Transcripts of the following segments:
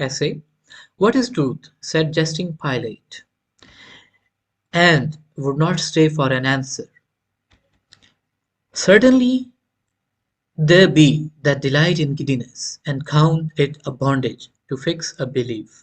essay. What is truth? Said jesting Pilate, and would not stay for an answer. Certainly there be that delight in giddiness, and count it a bondage to fix a belief.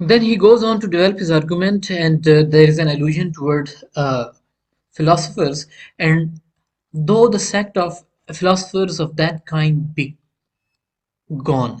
Then he goes on to develop his argument, and there is an allusion toward philosophers. And though the sect of philosophers of that kind be gone,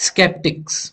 skeptics।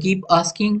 keep asking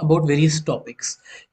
about various topics,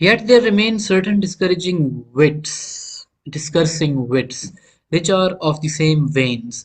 Yet there remain certain discursing wits, which are of the same veins,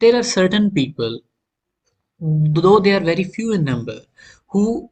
there are certain people, though they are very few in number, who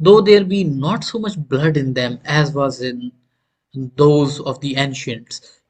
though there be not so much blood in them as was in those of the ancients,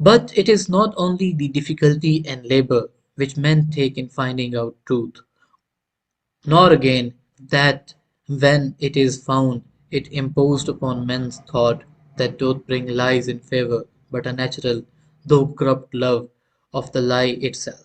But it is not only the difficulty and labor which men take in finding out truth, nor again that when it is found, it imposed upon men's thought that doth bring lies in favor, but a natural, though corrupt love of the lie itself.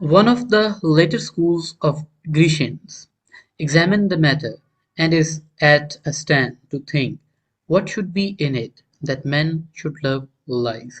One of the later schools of Grecians examined the matter, and is at a stand to think what should be in it that men should love lies।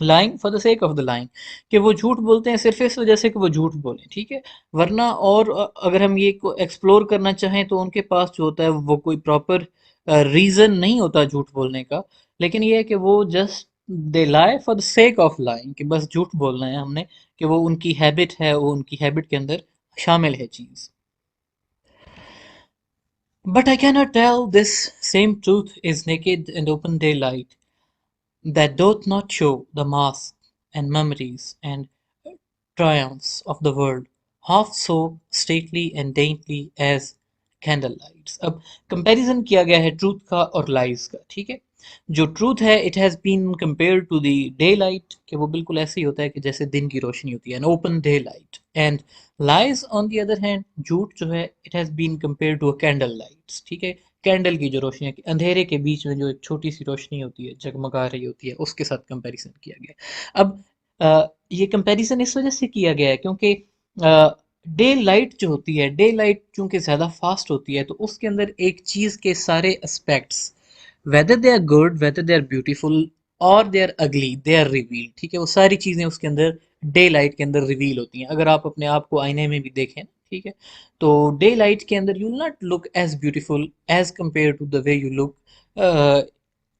Lying for the sake of the line, کہ وہ جھوٹ بولتے ہیں صرف اس وجہ سے کہ وہ جھوٹ بولیں، ٹھیک ہے، ورنہ اور اگر ہم یہ کو ایکسپلور کرنا چاہیں تو ان کے پاس جو ہوتا ہے وہ کوئی پراپر ریزن نہیں ہوتا جھوٹ بولنے کا، لیکن یہ ہے کہ وہ جسٹ دے لائی for the sake of lying, کہ بس جھوٹ بولنا ہے ہم نے، کہ وہ ان کی ہیبٹ ہے، وہ ان کی ہیبٹ کے اندر شامل ہے چیز. But I cannot tell this same truth is naked and open daylight, that doth not show the masks and memories and triumphs of the world half so stately and dainty as candle lights. اب comparison کیا گیا ہے truth کا اور لائز کا، ٹھیک ہے. جو ٹروتھ ہے it has been compared to the day light, کہ وہ بالکل ایسے ہی ہوتا ہے کہ جیسے دن کی روشنی ہوتی ہے، an open day light. And lies on the other hand, جھوٹ جو ہے it has been compared to candle lights, ٹھیک ہے، کینڈل کی جو روشنی ہے، اندھیرے کے بیچ میں جو ایک چھوٹی سی روشنی ہوتی ہے جگمگا رہی ہوتی ہے، اس کے ساتھ کمپیریزن کیا گیا. اب یہ کمپیریزن اس وجہ سے کیا گیا ہے کیونکہ ڈے لائٹ جو ہوتی ہے، ڈے لائٹ چونکہ زیادہ فاسٹ ہوتی ہے، تو اس کے اندر ایک چیز کے سارے aspects whether they are good, whether they are beautiful or they are ugly, they are revealed، ٹھیک ہے، وہ ساری چیزیں اس کے اندر ڈے لائٹ کے اندر ریویل ہوتی ہیں. اگر آپ اپنے آپ کو آئینے میں بھی دیکھیں، ٹھیک ہے، تو ڈے لائٹ کے اندر you will not look as beautiful as compare to the way you look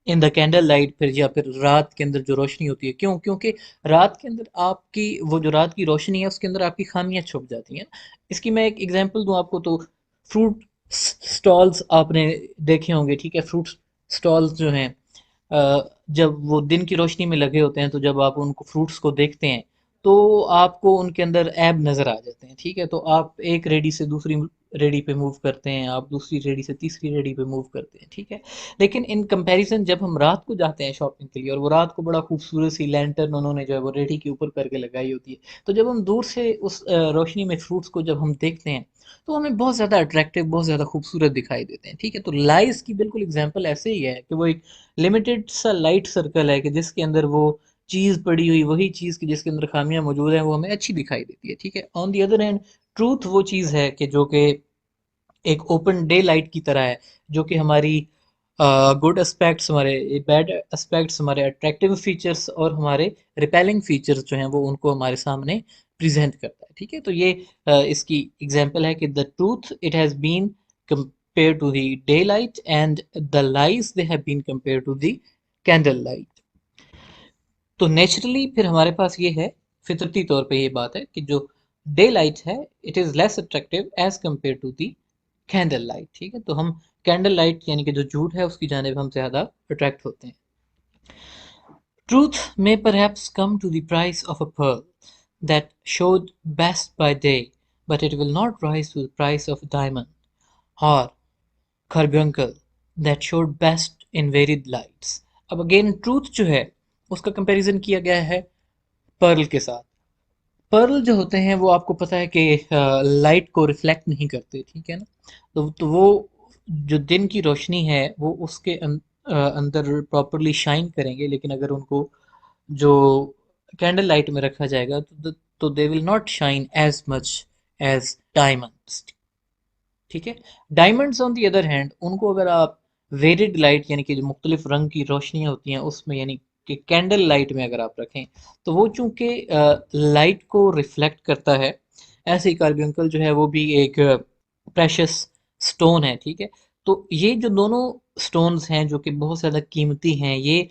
in the candlelight, پھر یا پھر رات کے اندر جو روشنی ہوتی ہے. کیوں؟ کیونکہ رات کے اندر آپ کی وہ جو رات کی روشنی ہے اس کے اندر آپ کی خامیاں چھپ جاتی ہیں. اس کی میں ایک ایگزامپل دوں آپ کو، تو فروٹ سٹالز آپ نے دیکھے ہوں گے، ٹھیک ہے، فروٹ سٹالز جو ہیں جب وہ دن کی روشنی میں لگے ہوتے ہیں تو جب آپ ان کو فروٹس کو دیکھتے ہیں تو آپ کو ان کے اندر عیب نظر آ جاتے ہیں، ٹھیک ہے، تو آپ ایک ریڈی سے دوسری ریڈی پہ موو کرتے ہیں، آپ دوسری ریڈی سے تیسری ریڈی پہ موو کرتے ہیں، ٹھیک ہے. لیکن ان کمپیریزن جب ہم رات کو جاتے ہیں شاپنگ کے لیے، اور وہ رات کو بڑا خوبصورت سی لینٹرن انہوں نے جو ہے وہ ریڈی کے اوپر کر کے لگائی ہوتی ہے، تو جب ہم دور سے اس روشنی میں فروٹس کو جب ہم دیکھتے ہیں تو ہمیں بہت زیادہ اٹریکٹیو، بہت زیادہ خوبصورت دکھائی دیتے ہیں، ٹھیک ہے. تو لائز کی بالکل اگزامپل ایسے ہی ہے کہ وہ ایک لمیٹڈ سا لائٹ سرکل ہے کہ جس کے اندر وہ چیز پڑی ہوئی، وہی چیز کی جس کے اندر خامیاں موجود ہیں، وہ ہمیں اچھی دکھائی دیتی ہے، ٹھیک ہے. On the other hand truth وہ چیز ہے کہ جو کہ ایک اوپن ڈے لائٹ کی طرح ہے، جو کہ ہماری گڈ اسپیکٹس، ہمارے بیڈ اسپیکٹس، ہمارے اٹریکٹیو فیچرس اور ہمارے ریپیلنگ فیچرس جو ہیں وہ ان کو ہمارے سامنے پریزنٹ کرتا ہے، ٹھیک ہے. تو یہ اس کی ایگزامپل ہے کہ the truth it has been compared to the daylight and the lies they have been compared to the candle light. تو نیچرلی پھر ہمارے پاس یہ ہے، فطرتی طور پہ یہ بات ہے کہ جو ڈے لائٹ ہے it is less attractive as compare to the candle light, ٹھیک ہے. تو ہم کینڈل لائٹ یعنی کہ جو جھوٹ ہے اس کی جانب ہم زیادہ اٹریکٹ ہوتے ہیں. Truth may perhaps come to the price of a pearl that showed best by day, but it will not rise to the price of a diamond or carbuncle that showed best in varied lights. اب again truth جو ہے اس کا comparison کیا گیا ہے Pearl کے ساتھ. Pearl جو ہوتے ہیں وہ آپ کو پتہ ہے کہ لائٹ کو ریفلیکٹ نہیں کرتے، ٹھیک ہے نا. تو وہ جو دن کی روشنی ہے وہ اس کے اندر پراپرلی شائن کریں گے، لیکن اگر ان کو جو کینڈل لائٹ میں رکھا جائے گا تو they will not shine as much as diamonds, ٹھیک ہے. Diamonds on the other hand, ان کو اگر آپ ویریڈ لائٹ یعنی کہ جو مختلف رنگ کی روشنیاں ہوتی ہیں اس میں، یعنی کہ کینڈل لائٹ میں اگر آپ رکھیں تو وہ چونکہ لائٹ کو ریفلیکٹ کرتا ہے، ایسے ہی کاربونکل جو ہے وہ بھی ایک پریشس سٹون ہے، ٹھیک ہے. تو یہ جو دونوں سٹونز ہیں جو کہ بہت زیادہ قیمتی ہیں، یہ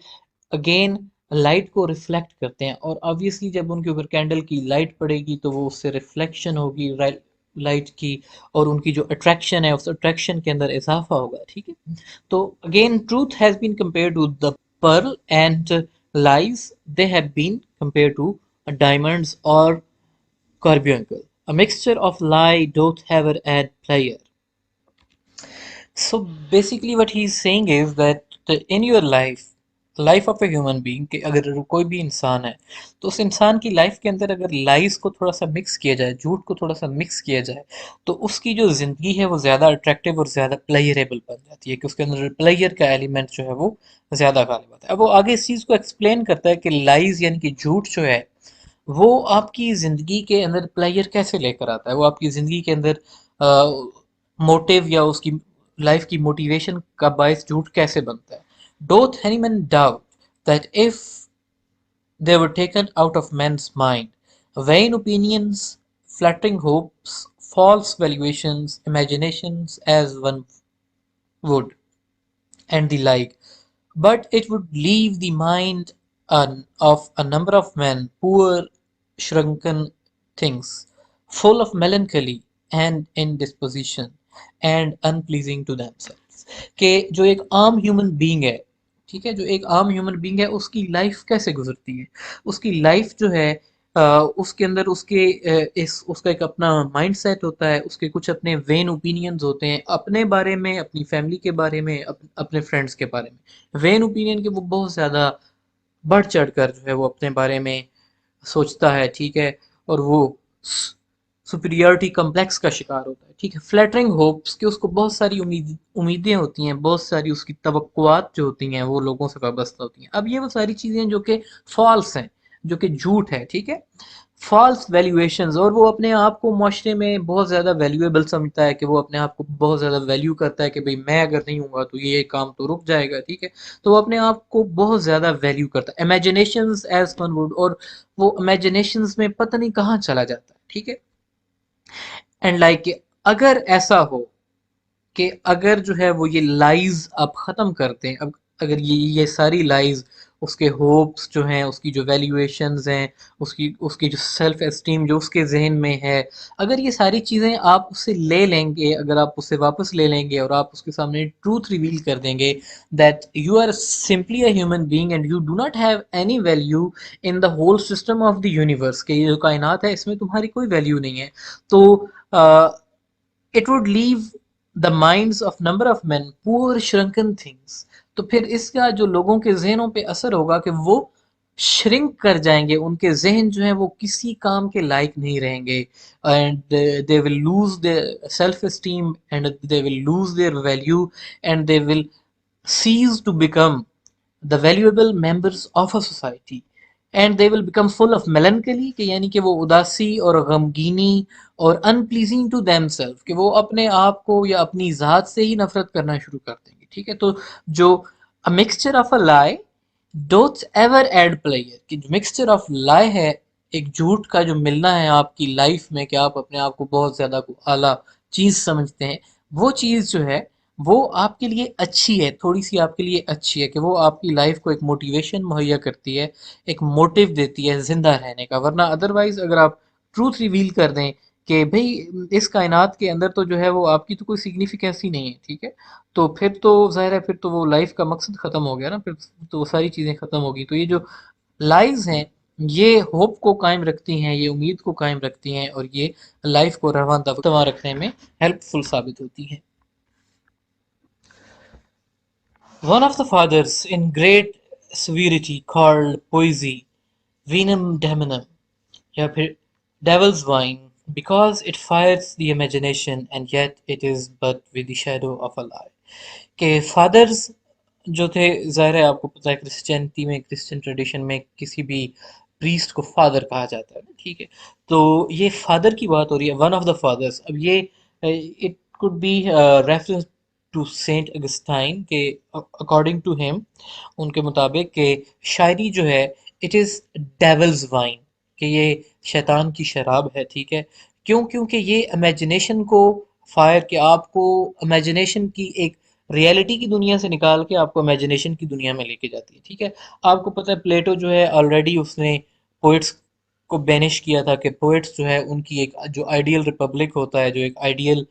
اگین لائٹ کو ریفلیکٹ کرتے ہیں، اور آبویسلی جب ان کے اوپر کینڈل کی لائٹ پڑے گی تو وہ اس سے ریفلیکشن ہوگی لائٹ کی، اور ان کی جو اٹریکشن ہے اس اٹریکشن کے اندر اضافہ ہوگا، ٹھیک ہے. تو again truth has been compared to the pearl and lies they have been compared to diamonds or carbuncle. A mixture of lie doth ever add pleasure. So basically what he is saying is that in your life, life of a human being, کہ اگر کوئی بھی انسان ہے تو اس انسان کی life کے اندر اگر لائز کو تھوڑا سا مکس کیا جائے، جھوٹ کو تھوڑا سا مکس کیا جائے، تو اس کی جو زندگی ہے وہ زیادہ اٹریکٹیو اور زیادہ پلیئریبل بن جاتی ہے، کہ اس کے اندر پلیئر کا ایلیمنٹ جو ہے وہ زیادہ غالب آتا ہے. اب وہ آگے اس چیز کو ایکسپلین کرتا ہے کہ لائز یعنی کہ جھوٹ جو ہے وہ آپ کی زندگی کے اندر پلیئر کیسے لے کر آتا ہے، وہ آپ کی زندگی کے اندر موٹیو یا اس کی لائف کی موٹیویشن کا باعث جھوٹ کیسے بنتا ہے. Doth any man doubt that if They were taken out of men's mind. Vain opinions, flattering hopes, false valuations, imaginations as one would, and the like. But it would leave the mind of a number of men poor, shrunken things, full of melancholy and indisposition, and unpleasing to themselves. کہ جو ایک عام human being ہے، ٹھیک ہے، جو ایک عام ہیومن بینگ ہے اس کی لائف کیسے گزرتی ہے، اس کی لائف جو ہے اس کے اندر اس کا ایک اپنا مائنڈ سیٹ ہوتا ہے، اس کے کچھ اپنے وین اوپینینز ہوتے ہیں اپنے بارے میں، اپنی فیملی کے بارے میں، اپنے فرینڈس کے بارے میں، وین اوپینین کے وہ بہت زیادہ بڑھ چڑھ کر جو ہے وہ اپنے بارے میں سوچتا ہے، ٹھیک ہے، اور وہ سپیریورٹی کمپلیکس کا شکار ہوتا ہے، ٹھیک ہے، فلیٹرنگ ہوپس کہ اس کو بہت ساری امیدیں ہوتی ہیں، بہت ساری اس کی توقعات جو ہوتی ہیں وہ لوگوں سے وابستہ ہوتی ہیں. اب یہ وہ ساری چیزیں جو کہ فالس ہیں، جو کہ جھوٹ ہے، ٹھیک ہے، فالس ویلیویشنز، اور وہ اپنے آپ کو معاشرے میں بہت زیادہ ویلیویبل سمجھتا ہے، کہ وہ اپنے آپ کو بہت زیادہ ویلیو کرتا ہے کہ بھئی میں اگر نہیں ہوں گا تو یہ کام تو رک جائے گا، ٹھیک ہے، تو وہ اپنے آپ کو بہت زیادہ ویلیو کرتا ہے، امیجنیشنز ایز ون وڈ، اور وہ امیجنیشنز میں پتہ نہیں کہاں چلا جاتا ہے، ٹھیک ہے. اینڈ لائک اگر ایسا ہو کہ اگر جو ہے وہ یہ لائز آپ ختم کرتے ہیں، اب اگر یہ ساری لائز، اس کے ہوپس جو ہیں، اس کی جو ویلیویشنز ہیں، اس کی جو سیلف اسٹیم جو اس کے ذہن میں ہے، اگر یہ ساری چیزیں آپ اس سے لے لیں گے، اگر آپ اس سے واپس لے لیں گے اور آپ اس کے سامنے ٹروتھ ریویل کر دیں گے that you are simply a human being and you do not have any value in the whole system of the universe, کہ یہ جو کائنات ہے اس میں تمہاری کوئی ویلیو نہیں ہے، تو it would leave the minds of number of men poor shrunken things. تو پھر اس کا جو لوگوں کے ذہنوں پہ اثر ہوگا کہ وہ شرنک کر جائیں گے، ان کے ذہن جو ہیں وہ کسی کام کے لائق نہیں رہیں گے، and they will lose their self esteem and they will lose their value and they will cease to become the valuable members of a society and they will become full of melancholy، کہ یعنی کہ وہ اداسی اور غمگینی اور unpleasing to themselves، کہ وہ اپنے آپ کو یا اپنی ذات سے ہی نفرت کرنا شروع کر دیں گے، ٹھیک ہے. تو جو a mixture of a lie doth ever add pleasure، کہ جو mixture of lie ہے، ایک جھوٹ کا جو ملنا ہے آپ کی لائف میں، کہ آپ اپنے آپ کو بہت زیادہ اعلیٰ چیز سمجھتے ہیں، وہ چیز جو ہے وہ آپ کے لیے اچھی ہے، تھوڑی سی آپ کے لیے اچھی ہے، کہ وہ آپ کی لائف کو ایک موٹیویشن مہیا کرتی ہے، ایک موٹیو دیتی ہے زندہ رہنے کا. ورنہ ادروائز اگر آپ ٹروتھ ریویل کر دیں کہ بھئی اس کائنات کے اندر تو جو ہے وہ آپ کی تو کوئی سگنیفیکینس ہی نہیں ہے، ٹھیک ہے، تو پھر تو ظاہر ہے پھر تو وہ لائف کا مقصد ختم ہو گیا نا، پھر تو وہ ساری چیزیں ختم ہوگی. تو یہ جو لائز ہیں یہ ہوپ کو قائم رکھتی ہیں، یہ امید کو قائم رکھتی ہیں، اور یہ لائف کو رواں رکھنے میں ہیلپ فل ثابت ہوتی ہیں. One of the fathers in great severity called poesy Venum Daemonum, یا پھر Devil's Wine, because it fires the imagination and yet it is but with the shadow of a lie. کہ فادرز جو تھے، ظاہر ہے آپ کو پتہ ہے کرسچینٹی میں، کرسچن ٹریڈیشن میں کسی بھی پریسٹ کو فادر کہا جاتا ہے نا، ٹھیک ہے، تو یہ فادر کی بات ہو رہی ہے، ون آف دا فادرز. اب یہ it could be reference to Saint Augustine, کہ اکارڈنگ ٹو ہیم، ان کے مطابق، کہ شاعری جو ہے اٹ از ڈیولز وائن، کہ یہ شیطان کی شراب ہے، ٹھیک ہے. کیوں؟ کیونکہ یہ امیجنیشن کو فائر، کہ آپ کو امیجنیشن کی ایک ریئلٹی کی دنیا سے نکال کے آپ کو امیجنیشن کی دنیا میں لے کے جاتی ہے، ٹھیک ہے. آپ کو پتہ ہے پلیٹو جو ہے آلریڈی اس نے پوئٹس کو بینش کیا تھا، کہ پوئٹس جو ہے ان کی ایک جو آئیڈیل ریپبلک ہوتا ہے، جو ایک آئیڈیل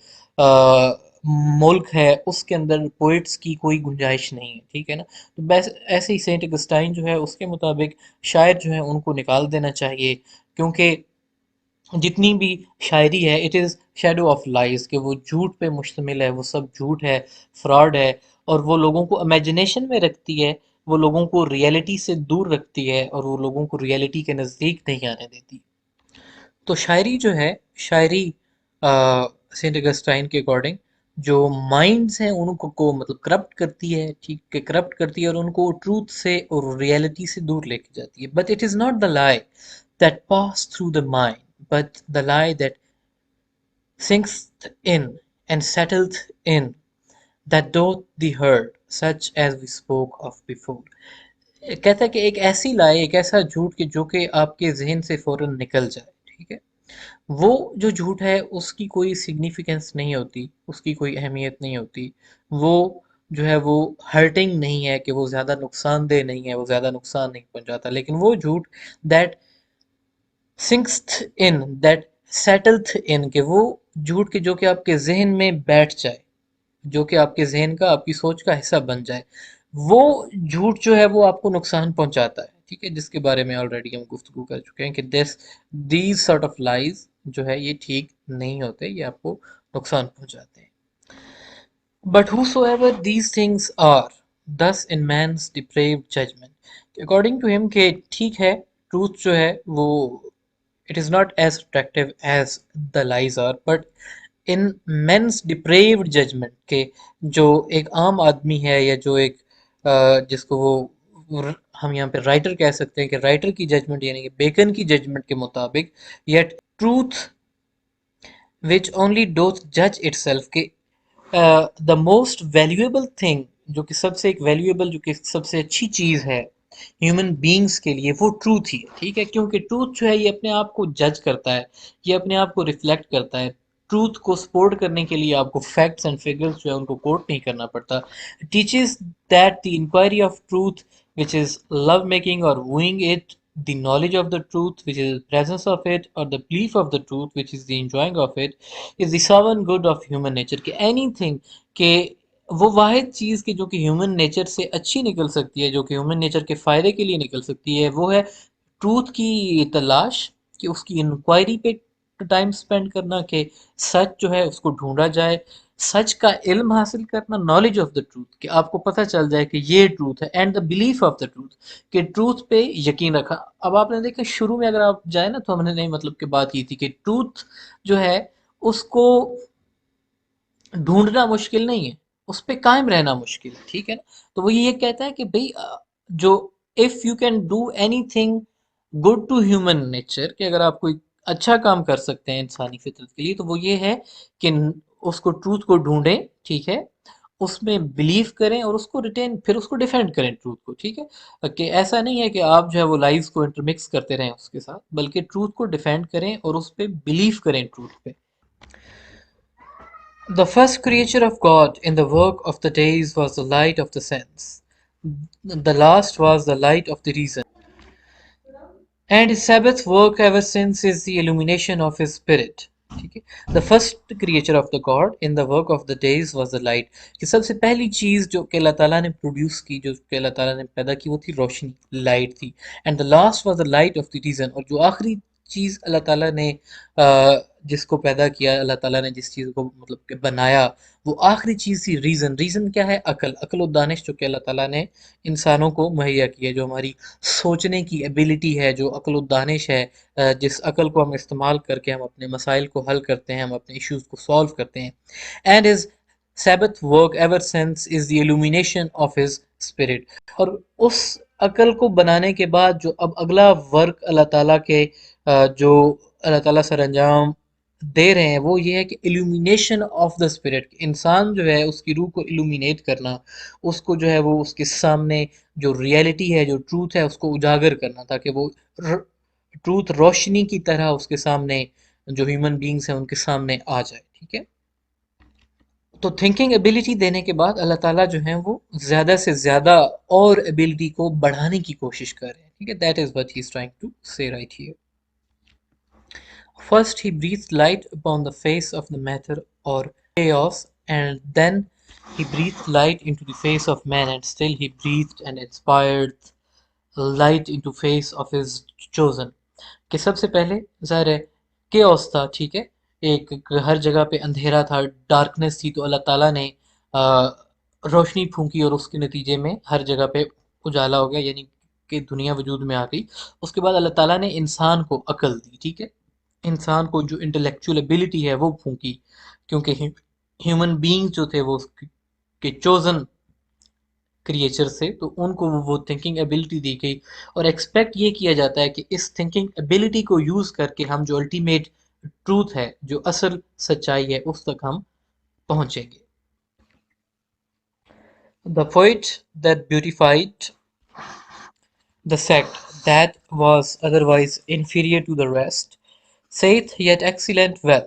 ملک ہے، اس کے اندر پوئٹس کی کوئی گنجائش نہیں ہے، ٹھیک ہے نا. تو بس ایسے ہی سینٹ اگسٹائن جو ہے اس کے مطابق شاعر جو ہے ان کو نکال دینا چاہیے، کیونکہ جتنی بھی شاعری ہے it is shadow of lies, کہ وہ جھوٹ پہ مشتمل ہے، وہ سب جھوٹ ہے، فراڈ ہے، اور وہ لوگوں کو امیجنیشن میں رکھتی ہے، وہ لوگوں کو ریئلٹی سے دور رکھتی ہے، اور وہ لوگوں کو ریئلٹی کے نزدیک نہیں آنے دیتی. تو شاعری جو ہے، شاعری سینٹ اگسٹائن کے اکارڈنگ جو مائنڈز ہیں ان کو مطلب کرپٹ کرتی ہے، ٹھیک ہے، کرپٹ کرتی ہے، اور ان کو ٹروتھ سے اور ریئلٹی سے دور لے کے جاتی ہے. But it is not the lie that pass through the mind but the lie that sinks in and settleth in, that doth the hurt, such as we spoke of before. کہتا ہے کہ ایک ایسی لائے، ایک ایسا جھوٹ کہ جو کہ آپ کے ذہن سے فوراً نکل جائے، ٹھیک ہے؟ وہ جو جھوٹ ہے اس کی کوئی سگنیفیکنس نہیں ہوتی، اس کی کوئی اہمیت نہیں ہوتی، وہ جو ہے وہ ہرٹنگ نہیں ہے، کہ وہ زیادہ نقصان دہ نہیں ہے، وہ زیادہ نقصان نہیں پہنچاتا، لیکن وہ جھوٹ دیٹ سنکس ان، دیٹ سیٹلتھ ان، کہ وہ جھوٹ کے جو کہ آپ کے ذہن میں بیٹھ جائے، جو کہ آپ کے ذہن کا، آپ کی سوچ کا حصہ بن جائے، وہ جھوٹ جو ہے وہ آپ کو نقصان پہنچاتا ہے، ٹھیک ہے؟ جس کے بارے میں آلریڈی ہم گفتگو کر چکے ہیں کہ دیز سارٹ آف لائز جو ہے یہ ٹھیک نہیں ہوتے، یہ آپ کو نقصان پہنچاتے ہیں. But whosoever these things are, thus in man's depraved judgment. According to him کہ ٹھیک ہے، ٹروتھ جو ہے وہ it is not as attractive as the lies are, but in men's depraved judgment کہ جو ایک عام آدمی ہے، یا جو ایک جس کو وہ ہم یہاں پہ رائٹر کہہ سکتے ہیں، کہ رائٹر کی ججمنٹ یعنی کہ بیکن کی ججمنٹ کے مطابق، yet truth which only doth judge itself کہ دا موسٹ ویلیویبل تھنگ، جو کہ سب سے ایک ویلیویبل، جو کہ سب سے اچھی چیز ہے ہیومن بینگز کے لیے، وہ ٹروتھ ہی ہے، ٹھیک ہے؟ کیونکہ ٹروتھ جو ہے یہ اپنے آپ کو جج کرتا ہے، یہ اپنے آپ کو ریفلیکٹ کرتا ہے. ٹروتھ کو سپورٹ کرنے کے لیے آپ کو فیکٹس اینڈ فگرز جو ہے ان کو کوٹ نہیں کرنا پڑتا. Teaches that the inquiry of truth which is love making or wooing it, the knowledge of the truth which is the presence of it, or the belief of the truth which is the enjoying of it, is the sovereign good of human nature. کہ any thing, کہ وہ واحد چیز کہ جو کہ human nature سے اچھی نکل سکتی ہے، جو کہ ہیومن نیچر کے فائدے کے لیے نکل سکتی ہے، وہ ہے ٹروتھ کی تلاش، کہ اس کی انکوائری پہ ٹائم سپینڈ کرنا، کہ سچ جو ہے اس کو ڈھونڈا جائے، سچ کا علم حاصل کرنا، نالج آف دا ٹروتھ، کہ آپ کو پتہ چل جائے کہ یہ ٹروتھ ہے، and the belief of the truth, کہ ٹروتھ پہ یقین رکھا. اب آپ نے دیکھا شروع میں اگر آپ جائیں نا، تو ہم نے نہیں مطلب کہ بات کی تھی کہ ٹروتھ جو ہے اس کو ڈھونڈنا مشکل نہیں ہے، اس پہ قائم رہنا مشکل ہے، ٹھیک ہے نا؟ تو وہ یہ کہتا ہے کہ بھئی جو if you can do anything good to human nature, کہ اگر آپ کوئی اچھا کام کر سکتے ہیں انسانی فطرت کے لیے، تو وہ یہ ہے کہ اس کو ٹروتھ کو ڈھونڈیں، ٹھیک ہے؟ اس میں بلیف کریں اور اس کو ریٹین، پھر اس کو ڈیفینڈ کریں ٹروتھ کو، ٹھیک ہے؟ کہ ایسا نہیں ہے کہ آپ جو ہے وہ لائز کو انٹرمکس کرتے رہیں اس کے ساتھ، بلکہ ٹروتھ کو ڈیفینڈ کریں اور اس پہ بلیف کریں، ٹروتھ پہ. The first creature of God in the work of the days was the light of the sense. The last was the light of the reason. And his Sabbath work ever since is the illumination of his spirit. The first creature of the God in the work of the days was the light. کہ سب سے پہلی چیز جو کہ اللہ تعالیٰ نے produce کی، جو کہ اللہ تعالیٰ نے پیدا کی، وہ تھی روشنی، لائٹ تھی. And the last was the light of the reason. اور جو آخری چیز اللہ تعالیٰ نے جس کو پیدا کیا، اللہ تعالیٰ نے جس چیز کو مطلب کہ بنایا، وہ آخری چیز تھی ریزن. ریزن کیا ہے؟ عقل. عقل و دانش جو کہ اللہ تعالیٰ نے انسانوں کو مہیا کی ہے، جو ہماری سوچنے کی ایبیلٹی ہے، جو عقل و دانش ہے، جس عقل کو ہم استعمال کر کے ہم اپنے مسائل کو حل کرتے ہیں، ہم اپنے ایشوز کو سالو کرتے ہیں. And his Sabbath work ever since is the illumination of his spirit. اور اس عقل کو بنانے کے بعد جو اب اگلا ورک اللہ تعالیٰ کے جو اللہ تعالیٰ سر انجام دے رہے ہیں، وہ یہ ہے کہ illumination of the spirit. انسان جو ہے اس کی روح کو illuminate کرنا، اس کو جو ہے وہ اس کے سامنے جو ریئلٹی ہے، جو ٹروتھ ہے، اس کو اجاگر کرنا، تاکہ وہ ٹروتھ روشنی کی طرح اس کے سامنے، جو ہیومن بینگز ہیں ان کے سامنے آ جائے، ٹھیک ہے؟ تو تھنکنگ ایبیلٹی دینے کے بعد اللہ تعالیٰ جو ہیں وہ زیادہ سے زیادہ اور ایبیلٹی کو بڑھانے کی کوشش کر رہے ہیں، ٹھیک ہے؟ That is what he is trying to say right here. First he breathed light upon the face of the matter or chaos, and then he breathed light into the face of man, and still he breathed and inspired light into face of his chosen. کہ سب سے پہلے ظاہر ہے caves تھا، ٹھیک ہے؟ ایک ہر جگہ پہ اندھیرا تھا، ڈارکنیس تھی، تو اللہ تعالیٰ نے روشنی پھونکی اور اس کے نتیجے میں ہر جگہ پہ اجالا ہو گیا، یعنی کہ دنیا وجود میں آ گئی. اس کے بعد اللہ تعالیٰ نے انسان کو عقل دی، ٹھیک ہے؟ انسان کو جو انٹلیکچوئل ایبیلٹی ہے وہ پھونکی، کیونکہ ہیومن بینگ جو تھے وہ کے چوزن کریچر سے، تو ان کو وہ تھنکنگ ایبیلٹی دی گئی، اور ایکسپیکٹ یہ کیا جاتا ہے کہ اس تھنکنگ ایبیلٹی کو یوز کر کے ہم جو الٹیمیٹ ٹروتھ ہے، جو اصل سچائی ہے، اس تک ہم پہنچیں گے. The poet that beautified The sect that was otherwise inferior to the rest saith yet excellent well.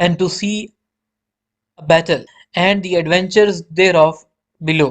and to see a battle and the adventures thereof below।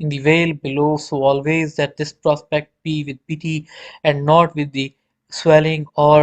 in the vale below, so always that this prospect be with pity and not with the swelling or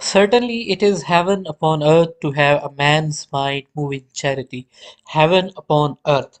Certainly, it is heaven upon earth to have a man's mind move in charity. Heaven upon earth,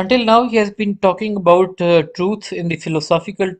until now he has been talking about truth in the philosophical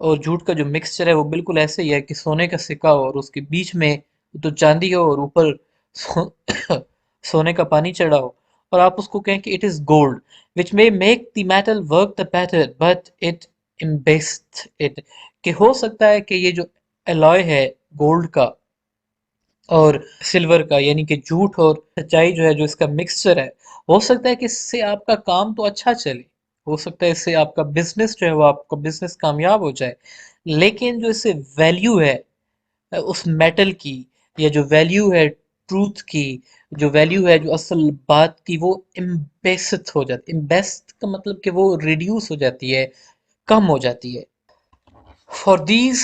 اور جھوٹ کا جو mixture ہے وہ بالکل ایسے ہی ہے کہ سونے کا سکہ ہو اور اس کے بیچ میں تو چاندی ہو اور اوپر سو سونے کا پانی چڑھا ہو، اور آپ اس کو کہیں کہ it is gold which may make the metal work the better but it embased it, کہ ہو سکتا ہے کہ یہ جو الوائے ہے گولڈ کا اور سلور کا، یعنی کہ جھوٹ اور سچائی جو ہے، جو اس کا مکسچر ہے، ہو سکتا ہے کہ اس سے آپ کا کام تو اچھا چلے، ہو سکتا ہے اس سے آپ کا بزنس جو ہے وہ آپ کا بزنس کامیاب ہو جائے، لیکن جو اس سے ویلیو ہے اس میٹل کی، یا جو ویلیو ہے ٹروتھ کی، جو ویلیو ہے جو اصل بات کی، وہ امبیست ہو جاتی، امبیست کا مطلب کہ وہ ریڈیوس ہو جاتی ہے، کم ہو جاتی ہے. For these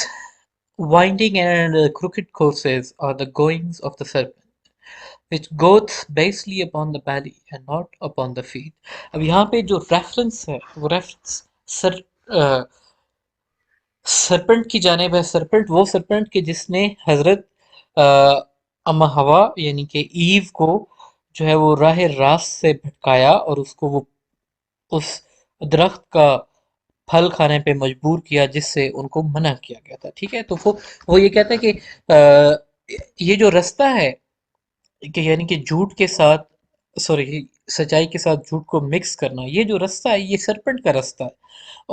winding and crooked courses are the goings of the serpent, which goeth basely upon the belly and not upon the feet. اب یہاں پہ جو ریفرنس ہے وہ ریفرنس سر سرپنٹ کی جانب ہے. سرپنٹ وہ سرپنٹ کہ جس نے حضرت اما ہوا یعنی کہ ایو کو جو ہے وہ راہ راست سے بھٹکایا اور اس کو وہ اس درخت کا پھل کھانے پہ مجبور کیا جس سے ان کو منع کیا گیا تھا. ٹھیک ہے، تو وہ یہ کہتا ہے کہ یہ جو رستہ ہے کہ یعنی کہ جھوٹ کے ساتھ، سوری، سچائی کے ساتھ جھوٹ کو مکس کرنا، یہ جو رستہ ہے یہ سرپنٹ کا رستہ ہے.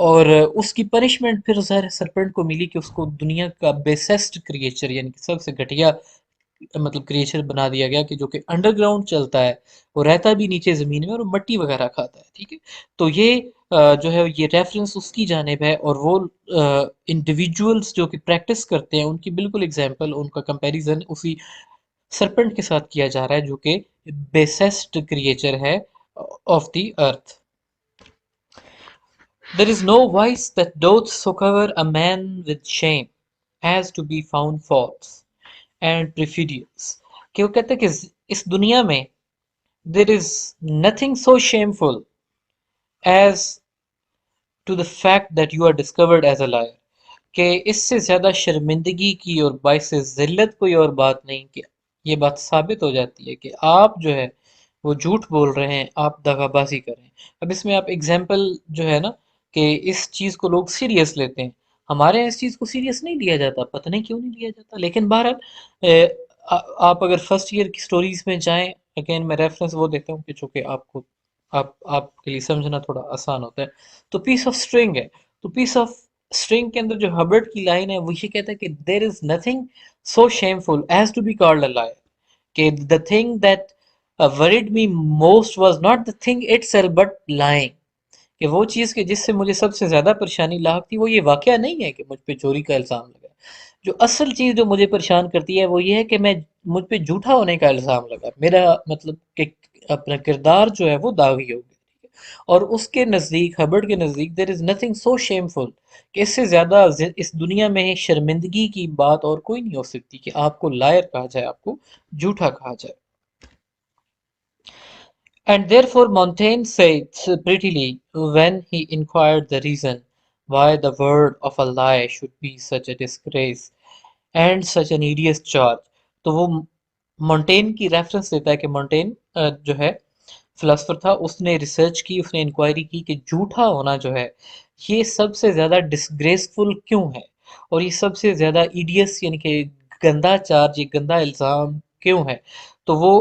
اور اس کی پنشمنٹ پھر ظاہر سرپنٹ کو ملی کہ اس کو دنیا کا بیسسٹ کریچر یعنی کہ سب سے گھٹیا مطلب کریچر بنا دیا گیا، کہ جو کہ انڈر گراؤنڈ چلتا ہے، وہ رہتا بھی نیچے زمین میں اور مٹی وغیرہ کھاتا ہے. ٹھیک ہے، تو یہ جو ہے یہ ریفرنس اس کی جانب ہے، اور وہ انڈیویجولز جو کہ پریکٹس کرتے ہیں ان کی بالکل اگزامپل، ان کا کمپیریزن اسی سرپنٹ کے ساتھ کیا جا رہا ہے جو کہ بیسسٹ کریچر ہے of the earth. There is no vice that doth so cover a man with shame as to be found false and perfidious. کہ وہ کہتے ہیں کہ اس دنیا میں there is nothing so shameful as to the fact that you are discovered as a liar. کہ اس سے زیادہ شرمندگی کی اور باعث ذلت کوئی اور بات نہیں کہ یہ بات ثابت ہو جاتی ہے کہ آپ جو ہے وہ جھوٹ بول رہے ہیں، آپ دغا بازی کر رہے ہیں. اب اس میں آپ اگزامپل جو ہے نا کہ اس چیز کو لوگ سیریس لیتے ہیں، ہمارے یہاں اس چیز کو سیریس نہیں لیا جاتا، پتہ نہیں کیوں نہیں لیا جاتا. لیکن بہرحال آپ اگر فرسٹ ایئر کی سٹوریز میں جائیں، اگین میں ریفرنس وہ دیتا ہوں کہ جو کہ آپ کو آپ کے لیے سمجھنا تھوڑا آسان ہوتا ہے. تو پیس آف اسٹرنگ ہے، تو پیس آف اسٹرنگ کے اندر جو ہبرٹ کی لائن ہے وہ یہ کہتا ہے کہ there is nothing so shameful as to be called a liar, کہ the thing that worried me most was not the thing itself but lying. کہ وہ چیز کہ جس سے مجھے سب سے زیادہ پریشانی لاحق تھی وہ یہ واقعہ نہیں ہے کہ مجھ پہ چوری کا الزام لگا. جو اصل چیز جو مجھے پریشان کرتی ہے وہ یہ ہے کہ مجھ پہ جھوٹا ہونے کا الزام لگا، میرا مطلب کہ اپنا کردار جو ہے وہ داغی ہو گیا. اور اس کے نزدیک، ہبرڈ کے نزدیک، دیر از نتھنگ سو شیمفل، کہ اس سے زیادہ اس دنیا میں شرمندگی کی بات اور کوئی نہیں ہو سکتی کہ آپ کو لائر کہا جائے، آپ کو جھوٹا کہا جائے. And therefore Montaigne said prettily, when he inquired the reason why the word of a lie should be such a disgrace and such an odious charge. تو وہ مونٹین کی ریفرنس دیتا ہے کہ مونٹین جو ہے فلاسفر تھا، اس نے ریسرچ کی، اس نے انکوائری کی کہ جھوٹا ہونا جو ہے یہ سب سے زیادہ ڈسگریسفل کیوں ہے، اور یہ سب سے زیادہ ایڈیس یعنی کہ گندا چارج، یہ گندا الزام کیوں ہے. تو وہ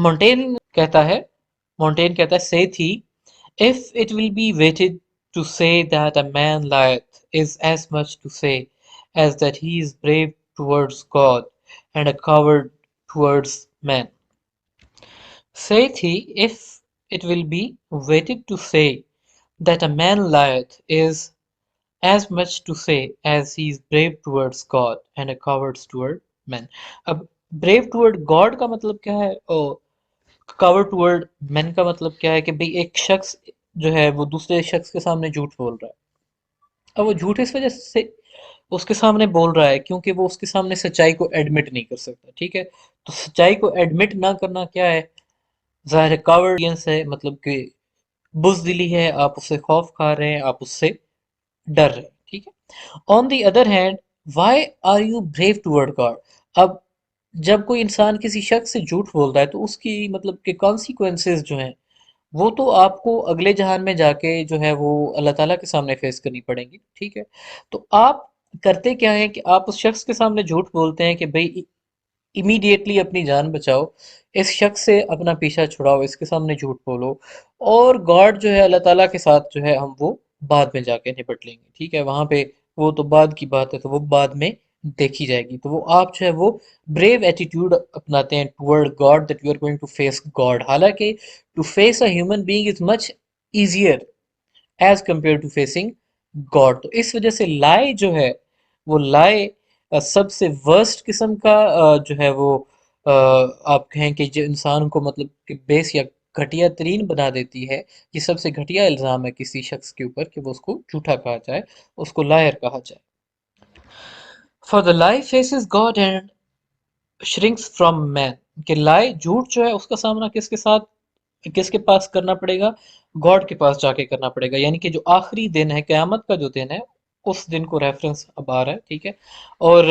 مونٹین کہتا ہے، مونٹین کہتا ہے saith he, if it will be weighted to say that a man lieth is as much to say as that he is brave towards God and a coward towards men. Saith he, if it will be weighted to say that a man lieth is as much to say as he is brave towards God and a coward toward men. اب brave toward God کا مطلب کیا ہے، coward toward مین کا مطلب کیا ہے کہ بھئی ایک شخص جو ہے وہ دوسرے شخص کے سامنے جھوٹ بول رہا ہے. اب وہ جھوٹ اس وجہ سے اس کے سامنے بول رہا ہے کیونکہ وہ اس کے سامنے سچائی کو ایڈمٹ نہیں کر سکتا. ٹھیک ہے، تو سچائی کو ایڈمٹ نہ کرنا کیا ہے، ظاہر کاورڈینس ہے، مطلب کہ بزدلی ہے، آپ اس سے خوف کھا رہے ہیں، آپ اس سے ڈر رہے ہیں. ٹھیک ہے. On the other hand, why are you brave toward God. اب جب کوئی انسان کسی شخص سے جھوٹ بولتا ہے تو اس کی مطلب کہ کانسیکوینسز جو ہیں وہ تو آپ کو اگلے جہان میں جا کے جو ہے وہ اللہ تعالیٰ کے سامنے فیس کرنی پڑیں گی، ٹھیک ہے؟ تو آپ کرتے کیا ہیں کہ آپ اس شخص کے سامنے جھوٹ بولتے ہیں کہ بھئی امیڈیٹلی اپنی جان بچاؤ، اس شخص سے اپنا پیچھا چھڑاؤ، اس کے سامنے جھوٹ بولو، اور گاڈ جو ہے اللہ تعالیٰ کے ساتھ جو ہے ہم وہ بعد میں جا کے نپٹ لیں گے، ٹھیک ہے؟ وہاں پہ وہ تو بعد کی بات ہے، تو وہ بعد میں دیکھی جائے گی۔ تو وہ آپ جو ہے وہ بریو ایٹیٹیوڈ اپناتے ہیں toward God that you are going to face God, حالانکہ to face a human being is much easier as compare to facing God. تو اس وجہ سے لائے جو ہے وہ لائے سب سے ورسٹ قسم کا جو ہے وہ آپ کہیں کہ جو انسان کو مطلب کہ بیس یا گھٹیا ترین بنا دیتی ہے، یہ سب سے گھٹیا الزام ہے کسی شخص کے اوپر کہ وہ اس کو جھوٹا کہا جائے، اس کو لائر کہا جائے۔ فار دا لائی phases God and shrinks from مین، کہ لائے جھوٹ جو ہے اس کا سامنا کس کے ساتھ، کس کے پاس کرنا پڑے گا؟ گاڈ کے پاس جا کے کرنا پڑے گا، یعنی کہ جو آخری دن ہے، قیامت کا جو دن ہے، اس دن کو ریفرنس اب آ رہا ہے، ٹھیک ہے؟ اور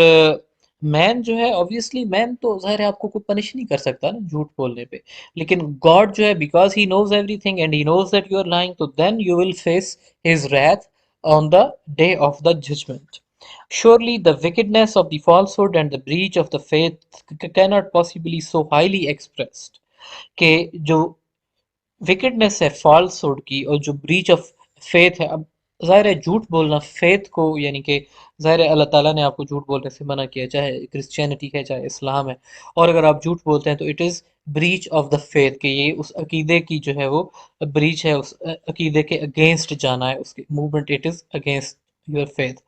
مین جو ہے obviously مین تو ظاہر ہے آپ کو کوئی پنش نہیں کر سکتا نا جھوٹ بولنے پہ، لیکن گاڈ جو ہے because he nose every thing and he knows that you are lying, تو then you will face his wrath on the day of the judgment. Surely the wickedness of the falsehood and the breach of the faith cannot possibly so highly expressed، کہ جو وکٹنس ہے false hood کی اور جو breach of faith ہے، اب ظاہر ہے جھوٹ بولنا فیتھ کو، یعنی کہ ظاہر ہے اللہ تعالیٰ نے آپ کو جھوٹ بولنے سے منع کیا، چاہے کرسچینٹی ہے چاہے اسلام ہے، اور اگر آپ جھوٹ بولتے ہیں تو it is breach of the faith, کہ یہ اس عقیدے کی جو ہے وہ بریچ ہے، اس عقیدے کے اگینسٹ جانا ہے، اس کی movement it is against your faith,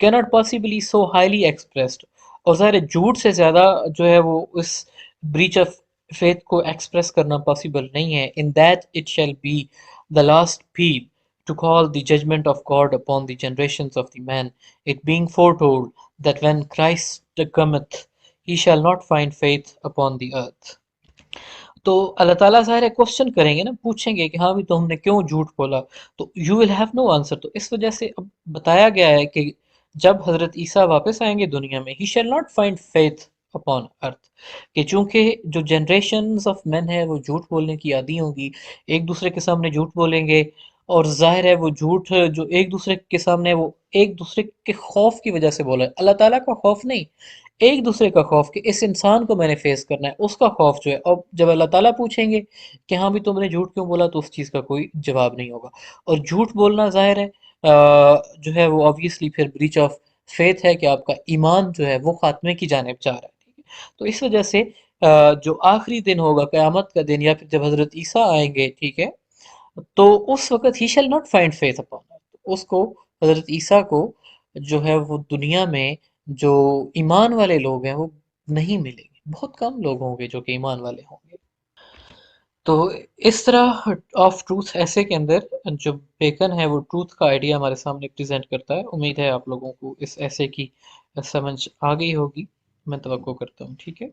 cannot possibly so highly expressed۔ اور ظاہر ہے جھوٹ سے زیادہ جو ہے وہ اس بریچ آف فیتھ کو ایکسپریس کرنا پاسبل نہیں ہے۔ in that it shall be the last peal to call the judgment of God upon the generations of the men, it being foretold that when Christ cometh he shall not find faith upon the earth۔ تو اللہ تعالیٰ ظاہر ہے question کریں گے نا، پوچھیں گے کہ ہاں بھی تم نے کیوں جھوٹ بولا، تو you will have no answer. تو اس وجہ سے اب بتایا گیا ہے کہ جب حضرت عیسیٰ واپس آئیں گے دنیا میں، he shall not find faith upon earth, کہ چونکہ جو جنریشنز آف مین ہے وہ جھوٹ بولنے کی عادی ہوں گی، ایک دوسرے کے سامنے جھوٹ بولیں گے، اور ظاہر ہے وہ جھوٹ جو ایک دوسرے کے سامنے وہ ایک دوسرے کے خوف کی وجہ سے بولا ہے، اللہ تعالیٰ کا خوف نہیں، ایک دوسرے کا خوف کہ اس انسان کو میں نے فیس کرنا ہے، اس کا خوف جو ہے۔ اب جب اللہ تعالیٰ پوچھیں گے کہ ہاں بھی تم نے جھوٹ کیوں بولا، تو اس چیز کا کوئی جواب نہیں ہوگا۔ اور جھوٹ بولنا ظاہر ہے جو ہے وہ obviously پھر بریچ آف فیتھ ہے، کہ آپ کا ایمان جو ہے وہ خاتمے کی جانب جا رہا ہے، ٹھیک ہے؟ تو اس وجہ سے جو آخری دن ہوگا قیامت کا دن، یا پھر جب حضرت عیسیٰ آئیں گے، ٹھیک ہے، تو اس وقت he shall not find faith upon, اس کو، حضرت عیسیٰ کو جو ہے وہ دنیا میں جو ایمان والے لوگ ہیں وہ نہیں ملیں گے، بہت کم لوگ ہوں گے جو کہ ایمان والے ہوں گے۔ تو اس طرح آف ٹروتھ ایسے کے اندر جو بیکن ہے وہ ٹروتھ کا آئیڈیا ہمارے سامنے پریزنٹ کرتا ہے۔ امید ہے آپ لوگوں کو اس ایسے کی سمجھ آ گئی ہوگی، میں توقع کرتا ہوں، ٹھیک ہے۔